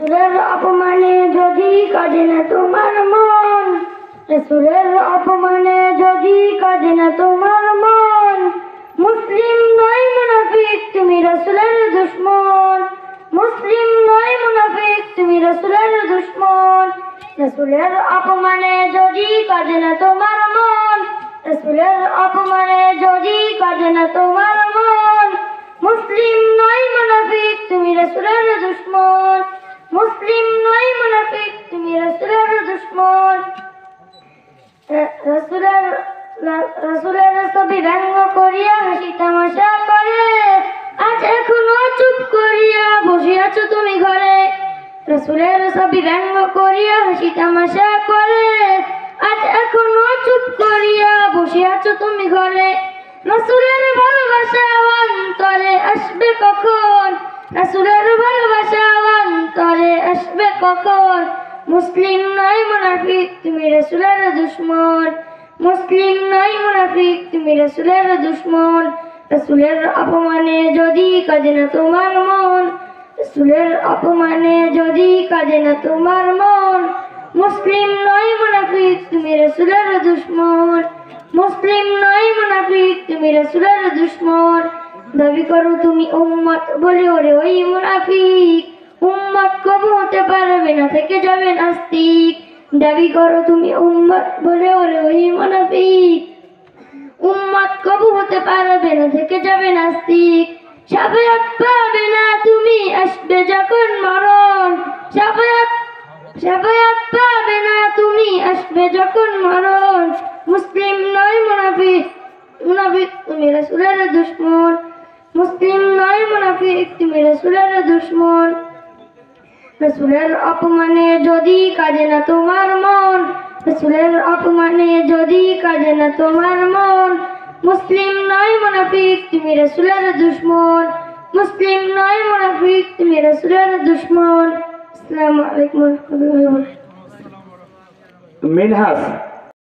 রাসূলের অপমানে যদি কাঁদে না তোমার মন, রাসূলের অপমানে যদি কাঁদে না তোমার মন, মুসলিম নয় মুনাফিক তুমি রাসূলের দুশমন, মুসলিম নয় মুনাফিক তুমি রাসূলের দুশমন। রাসূলের অপমানে যদি কাঁদে না তোমার মন, রাসূলের অপমানে যদি কাঁদে না তোমার মন, মুসলিম নয় মুনাফিক তুমি রাসূলের দুশমন, মুসলিম নয় মুনাফিক তুমি রাসূলের দুশমন। রাসূলের ছবি ব্যঙ্গ করিয়া হাসি তামাশা করে, আজ এখনো চুপ করিয়া বসে আছো তুমি ঘরে। রাসূলের ছবি ব্যঙ্গ করিয়া হাসি তামাশা করে, আজ এখনো চুপ করিয়া বসে আছো তুমি ঘরে। রাসূলের ভালোবাসা অন্তরে আসবে কখন, রাসূলের ভালোবাসা অন্তরে আসবে কখন, মুসলিম নয় মুনাফিক তুমি রাসূলের দুশমন, মুসলিম নয় মুনাফিক তুমি রাসূলের দুশমন। রাসূলের অপমানে যদি কাঁদে না তোমার মন, রাসূলের অপমানে যদি কাঁদে না তোমার মন, মুসলিম নয় মুনাফিক তুমি রাসূলের দুশমন, মুসলিম নয় মুনাফিক তুমি রাসূলের দুশমন। দাবি করো তুমি উম্মত বলে ওরে ওই মুনাফিক, উম্মত কবু হতে পারবে না থেকে যাবে নাস্তিক। দাবি করো তুমি উম্মত বলে ওরে ওই মুনাফিক, উম্মত কবু হতে পারবে না থেকে যাবে নাস্তিক। শাফায়াত পাবে না তুমি আসবে যখন মরণ, শাফায়াত পাবে না তুমি আসবে যখন মরণ, মুসলিম নয় মুনাফিক, মুনাফিক তুমি রাসূলের দুশমন, মুসলিম নয় মুনাফিক তুমি রাসূলের দুশমন। রাসূলের অপমানে যদি কাঁদে না তোমার মন, রাসূলের অপমানে যদি কাঁদে না তোমার মন, মুসলিম নয় মুনাফিক তুমি রাসূলের দুশমন, মুসলিম নয় মুনাফিক তুমি রাসূলের দুশমন। আসসালামু আলাইকুম ওয়া রাহমাতুল্লাহি ওয়া বারাকাতুহু। মিনহাজ